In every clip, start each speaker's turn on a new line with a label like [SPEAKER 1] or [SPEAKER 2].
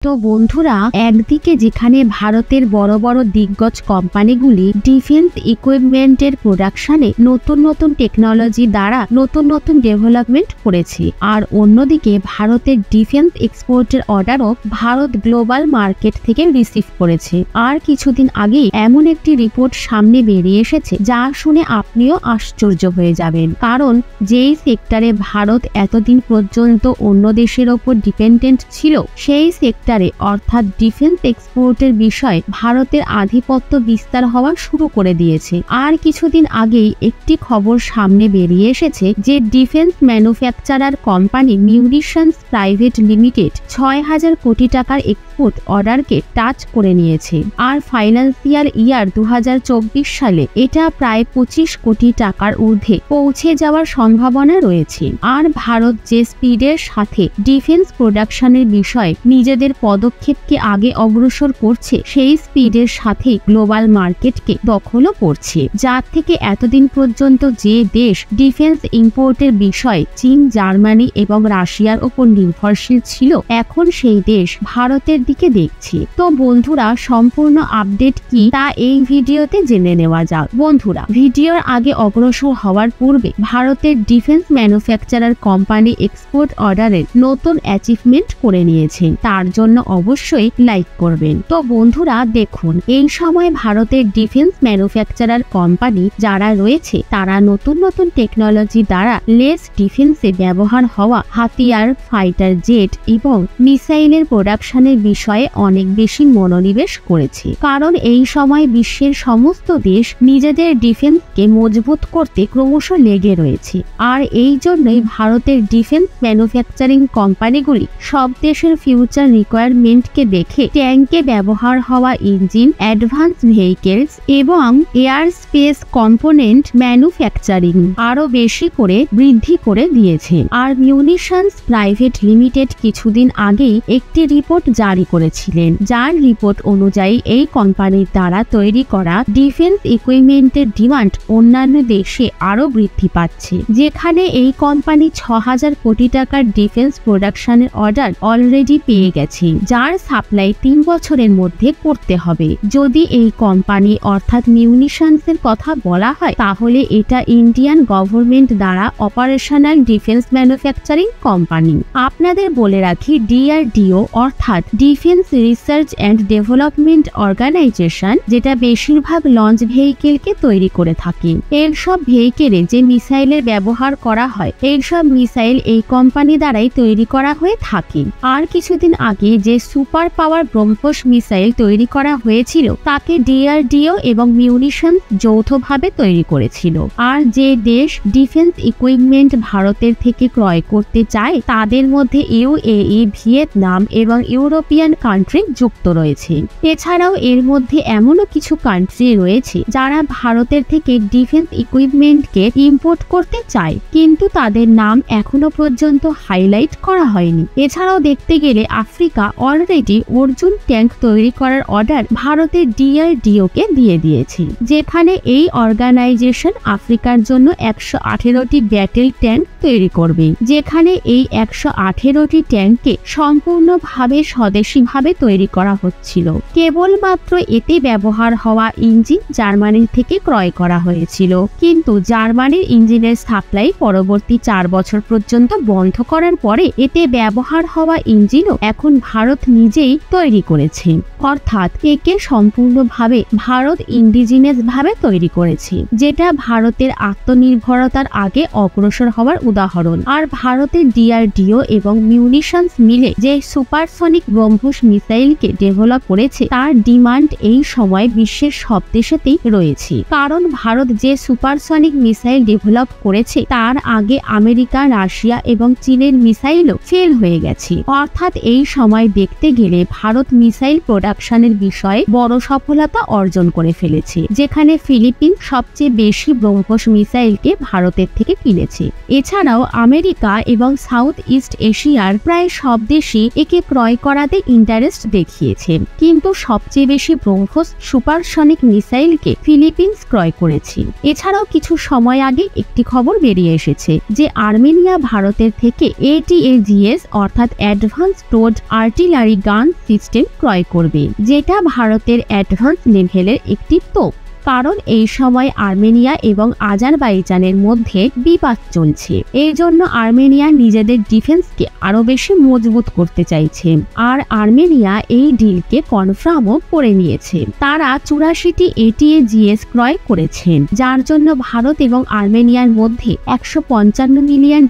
[SPEAKER 1] তো বন্ধুরা, একদিকে যেখানে ভারতের বড় বড় দিগ্গজ কোম্পানিগুলি ডিফেন্স ইকুইপমেন্টের প্রোডাকশনে নতুন নতুন টেকনোলজি দ্বারা নতুন নতুন ডেভেলপমেন্ট করেছে, আর অন্যদিকে ভারতের ডিফেন্স এক্সপোর্টের অর্ডারও ভারত গ্লোবাল মার্কেট থেকে রিসিভ করেছে। আর কিছুদিন আগেই এমন একটি রিপোর্ট সামনে বেরিয়ে এসেছে যা শুনে আপনিও আশ্চর্য হয়ে যাবেন, কারণ যেই সেক্টরে ভারত এতদিন পর্যন্ত অন্য দেশের ওপর ডিপেন্ডেন্ট ছিল, সেই সেক্টরে অর্থাৎ ডিফেন্স এক্সপোর্টের বিষয়ে ভারতের আধিপত্য বিস্তার হওয়া শুরু করে দিয়েছে। আর কিছুদিন আগেই একটি খবর সামনে বেরিয়ে এসেছে যে defence manufacturer company munitions private limited ৬,০০০ কোটি টাকার এক্সপোর্ট অর্ডারকে টাচ করে নিয়েছে। আর ফাইন্যান্সিয়াল ইয়ার ২০২৪ সালে এটা প্রায় ২৫ কোটি টাকার ঊর্ধ্বে পৌঁছে যাওয়ার সম্ভাবনা রয়েছে। আর ভারত যে স্পিডের সাথে ডিফেন্স প্রোডাকশনের বিষয়ে নিজেদের পদক্ষেপকে আগে অগ্রসর করছে, সেই স্পিডের সাথে গ্লোবাল মার্কেটকে দখলও করছে। যার থেকে এতদিন পর্যন্ত যে দেশ ডিফেন্স ইম্পোর্টের বিষয়ে চীন, জার্মানি এবং রাশিয়ার ওপর নির্ভরশীল ছিল, এখন সেই দেশ ভারতের দিকে দেখছে। তো বন্ধুরা, সম্পূর্ণ আপডেট কি তা এই ভিডিওতে জেনে নেওয়া যাক। বন্ধুরা, ভিডিওর আগে অগ্রসর হওয়ার পূর্বে ভারতের ডিফেন্স ম্যানুফ্যাকচারার কোম্পানি এক্সপোর্ট অর্ডারের নতুন অ্যাচিভমেন্ট করে নিয়েছেন, তার জন্য অবশ্যই লাইক করবেন। তো বন্ধুরা দেখুন, এই সময় ভারতের ডিফেন্স ম্যানুফ্যাকচারার কোম্পানি যারা রয়েছে তারা নতুন নতুন টেকনোলজি দ্বারা লেস ডিফেন্সে ব্যবহার হওয়া হাতিয়ার, ফাইটার জেট এবং মিসাইলের প্রোডাকশনের বিষয়ে অনেক বেশি মনোনিবেশ করেছে, কারণ এই সময় বিশ্বের সমস্ত দেশ নিজেদের ডিফেন্সকে মজবুত করতে ক্রমশ লেগে রয়েছে। আর এই জন্যই ভারতের ডিফেন্স ম্যানুফ্যাকচারিং কোম্পানিগুলি সব দেশের ফিউচার রিকোয়ারমেন্টকে দেখে ট্যাঙ্কে ব্যবহার হওয়া ইঞ্জিন, অ্যাডভান্স ভেহিকেলস এবং এয়ার স্পেস কম্পোনেন্ট ম্যানুফ্যাকচারিং আরো বেশি করে বৃদ্ধি করে দিয়েছে। আর মিউনিশনস প্রাইভেট লিমিটেড কিছুদিন আগেই একটি রিপোর্ট জারি করেছিলেন, যার রিপোর্ট অনুযায়ী এই কোম্পানির দ্বারা তৈরি করা ডিফেন্স ইকুইপমেন্টের ডিমান্ড অন্যান্য দেশে আরো বৃদ্ধি পাচ্ছে, যেখানে এই কোম্পানি ৬,০০০ কোটি টাকার ডিফেন্স প্রোডাকশনের অর্ডার অলরেডি পেয়ে গেছে, যার সাপ্লাই ৩ বছরের মধ্যে করতে হবে। যদি এই কোম্পানি অর্থাৎ মিউনিশনসের কথা বলা হয়, তাহলে এটা ইন্ডিয়ান গভর্নমেন্ট দ্বারা অপারেশনাল ডিফেন্স ম্যানুফ্যাকচারিং কোম্পানি। আপনাদের বলে রাখি, ডিআরডিও অর্থাৎ defence research and development organisation, যেটা বেশিরভাগ লঞ্চ ভেহিকেলকে তৈরি করে থাকে। এর সব ভেহিকেলে যে মিসাইলের ব্যবহার করা হয়, এই সব মিসাইল এই কোম্পানি দ্বারাই তৈরি করা হয়ে থাকে। আর কিছুদিন আগে যে সুপার পাওয়ার ব্রহ্মোস মিসাইল তৈরি করা হয়েছিল, তাকে ডিআরডিও এবং মিউনিশনস যৌথভাবে তৈরি করেছিল। আর যে দেশ ডিফেন্স ইকুইপমেন্ট ভারতের থেকে ক্রয় করতে চায়, তাদের মধ্যে ইউএই, ভিয়েতনাম এবং ইউরোপিয়ান কান্ট্রি যুক্ত রয়েছে। এছাড়াও এর মধ্যে এমনও কিছু কান্ট্রি রয়েছে যারা ভারতের থেকে ডিফেন্স ইকুইপমেন্টকে ইম্পোর্ট করতে চায়, কিন্তু তাদের নাম এখনো পর্যন্ত হাইলাইট করা হয়নি। এছাড়াও দেখতে গেলে আফ্রিকা অলরেডি অর্জুন ট্যাঙ্ক তৈরি করার অর্ডার ভারতের ডিআরডিও কে দিয়ে দিয়েছে, যেখানে এই অর্গানাইজেশন আফ্রিকার জন্য ১১৮টি ব্যাটেল ট্যাঙ্ক তৈরি করবে, যেখানে এই ১১৮টি ট্যাঙ্ককে সম্পূর্ণভাবে স্বদেশীভাবে তৈরি করা হচ্ছিল। কেবলমাত্র এতে ব্যবহার হওয়া ইঞ্জিন জার্মানির থেকে ক্রয় করা হয়েছিল, কিন্তু জার্মানির ইঞ্জিনের সাপ্লাই পরবর্তী ৪ বছর পর্যন্ত বন্ধ করার পরে এতে ব্যবহার হওয়া ইঞ্জিনও এখন ভারত নিজেই তৈরি করেছে, অর্থাৎ একে সম্পূর্ণভাবে ভারত ইন্ডিজিনাস ভাবে তৈরি করেছে, যেটা ভারতের আত্মনির্ভরতার আগে অগ্রসর হওয়ার উদাহরণ। আর ভারতের ডিআরডিও এবং মিউনিশনস মিলে যে সুপারসনিক ব্রহ্মোস মিসাইলকে ডেভেলপ করেছে, তার ডিমান্ড এই সময় বিশ্বের সব দেশেতেই রয়েছে, কারণ ভারত যে সুপারসনিক মিসাইল ডেভেলপ করেছে তার আগে আমেরিকা, রাশিয়া এবং চীনের মিসাইলও ফেল হয়ে গেছে। অর্থাৎ এই সময় দেখতে গেলে ভারত মিসাইল প্রোডাকশনের বিষয়ে বড় সফলতা অর্জন করে ফেলেছে, যেখানে ফিলিপিন সবচেয়ে বেশি ব্রহ্মোস মিসাইলকে ভারতের থেকে কিনেছে। এছাড়াও আমেরিকা এবং সাউথ ইস্ট এশিয়ার প্রায় সব দেশই একে ক্রয় করাতে ইন্টারেস্ট দেখিয়েছে, কিন্তু সবচেয়ে বেশি ব্রহ্মোস সুপারসনিক মিসাইলকে ফিলিপিন্স ক্রয় করেছে। এছাড়াও কিছু সময় আগে একটি খবর বেরিয়ে এসেছে যে আর্মেনিয়া ভারতের থেকে ATAGS অর্থাৎ অ্যাডভান্স টোড আর্টিলারি গান সিস্টেম ক্রয় করবে, যেটা ভারতের অ্যাডভান্স লেভেলের একটি তোপ। কারণ এই সময় আর্মেনিয়া এবং আজারবাইজানের মধ্যে বিবাদ চলছে। এই জন্য আর্মেনিয়া নিজেদের ডিফেন্সকে আরো বেশি মজবুত করতে চাইছে। আর আর্মেনিয়া এই ডিলকে কনফার্মও করে নিয়েছে। তারা 84টি ATAGS ক্রয় করেছেন, যার জন্য ভারত এবং আর্মেনিয়ার মধ্যে $155 মিলিয়ন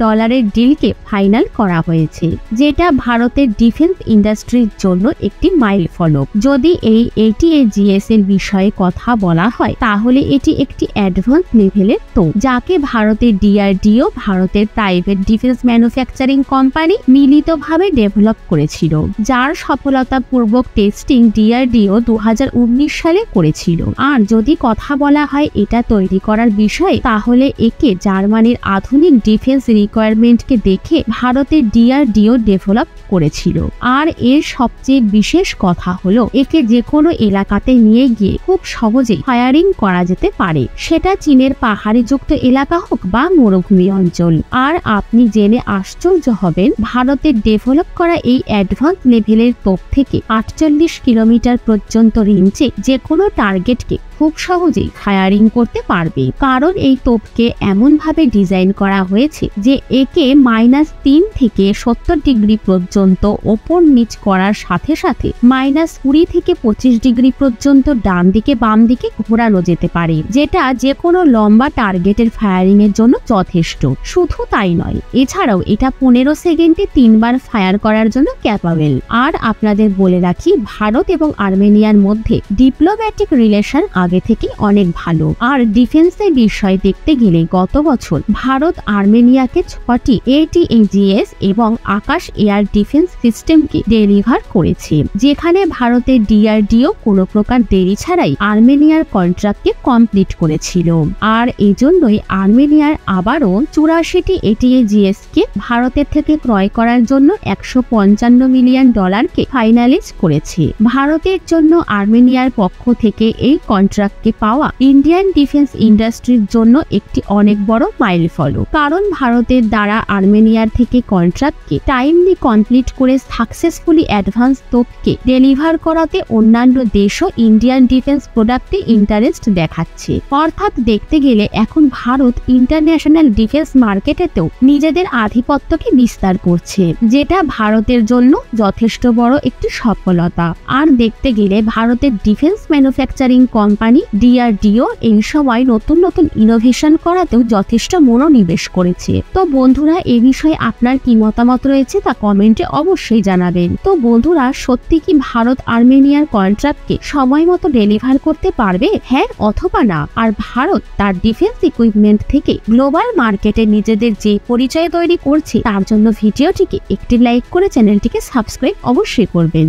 [SPEAKER 1] ডিলকে ফাইনাল করা হয়েছে, যেটা ভারতের ডিফেন্স ইন্ডাস্ট্রির জন্য একটি মাইল ফলক। যদি এই ATAGS এর বিষয়ে কথা বলা হয় তাহলে এটি একটি অ্যাডভান্স লেভেলের তোপ, যাকে ভারতের DRDO, ভারতের প্রাইভেট ডিফেন্স ম্যানুফ্যাকচারিং কোম্পানি মিলিতভাবে ডেভেলপ করেছিল, যার সফলতাপূর্বক টেস্টিং DRDO 2019 সালে করেছিল। আর যদি কথা বলা হয় এটা তৈরি করার বিষয়ে, তাহলে একে জার্মানির আধুনিক ডিফেন্স রিকোয়ারমেন্টকে দেখে ভারতের DRDO ডেভেলপ করেছিল। আর এর সবচেয়ে বিশেষ কথা হলো একে যে কোনো এলাকাতে নিয়ে গিয়ে খুব সহজে ফায়ারিং করা যেতে পারে, সেটা চীনের পাহাড়িযুক্ত এলাকা হোক বা মরুভূমি অঞ্চল। আর আপনি জেনে আশ্চর্য হবেন, ভারতের ডেভেলপ করা এই অ্যাডভান্স লেভেলের তোপ থেকে 48 কিলোমিটার পর্যন্ত রেঞ্জে যে কোনো টার্গেটকে খুব সহজেই ফায়ারিং করতে পারবে। কারণ এই তোপকে এমনভাবে ডিজাইন করা হয়েছে যে একে -3 থেকে 70 ডিগ্রি পর্যন্ত ওপর নিচ করার সাথে সাথে -20 থেকে 25 ডিগ্রি পর্যন্ত ডান দিকে বাম দিকে ঘোরানো যেতে পারে, যেটা যে কোনো লম্বা টার্গেটের ফায়ারিং এর জন্য যথেষ্ট। শুধু তাই নয়, এছাড়াও এটা 15 সেকেন্ডে 3 বার ফায়ার করার জন্য ক্যাপাবেল। আর আপনাদের বলে রাখি, ভারত এবং আর্মেনিয়ার মধ্যে ডিপ্লোম্যাটিক রিলেশন আগে থেকে অনেক ভালো। আর ডিফেন্সের বিষয় দেখতে গেলে গত বছর ভারত আর্মেনিয়াকে 6টি ATAGS এবং আকাশ এয়ার ডিফেন্স সিস্টেমকে ডেলিভার করেছে, যেখানে ভারতের DRDO কোনো প্রকার দেরি ছাড়াই আর্মেনিয়ার কন্ট্রাক্টকে কমপ্লিট করেছিল। আর এজন্যই আর্মেনিয়ার আবারও 84টি ATAGS কে ভারতের থেকে ক্রয় করার জন্য $155 মিলিয়ন কে ফাইনালাইজ করেছে। ভারতের জন্য আর্মেনিয়ার পক্ষ থেকে এই কন্ট্রাক্টকে পাওয়া ইন্ডিয়ান ডিফেন্স ইন্ডাস্ট্রির জন্য একটি অনেক বড় মাইল ফলক। কারণ ভারতের দ্বারা আর্মেনিয়ার থেকে কন্ট্রাক্টকে টাইমলি কমপ্লিট করে সাকসেসফুলি অ্যাডভান্স তোপকে ডেলিভার করাতে অন্যান্য দেশও ইন্ডিয়ান ডিফেন্স প্রোডাক্টে ইন্টারেস্ট দেখাচ্ছে। অর্থাৎ দেখতে গেলে এখন ভারত ইন্টারন্যাশনাল ডিফেন্স মার্কেটেতেও নিজেদের আধিপত্যকে বিস্তার করছে, যেটা ভারতের জন্য যথেষ্ট বড় একটি সফলতা। আর দেখতে গেলে ভারতের ডিফেন্স ম্যানুফ্যাকচারিং কোম্পানি DRDO এই সময় নতুন নতুন ইনোভেশন করাতেও যথেষ্ট মনোনিবেশ করেছে। তো বন্ধুরা, এই বিষয়ে আপনার কি মতামত রয়েছে তা কমেন্টে অবশ্যই জানাবেন। তো বন্ধুরা, সত্যি কি ভারত আর্মেনিয়ার কন্ট্রাক্টকে সময় মতো ডেলিভার করতে পারবে, হ্যাঁ অথবা না? আর ভারত তার ডিফেন্স ইকুইপমেন্ট থেকে গ্লোবাল মার্কেটে নিজেদের যে পরিচয় তৈরি করছে, তার জন্য ভিডিওটিকে একটি লাইক করে চ্যানেলটিকে সাবস্ক্রাইব অবশ্যই করবেন।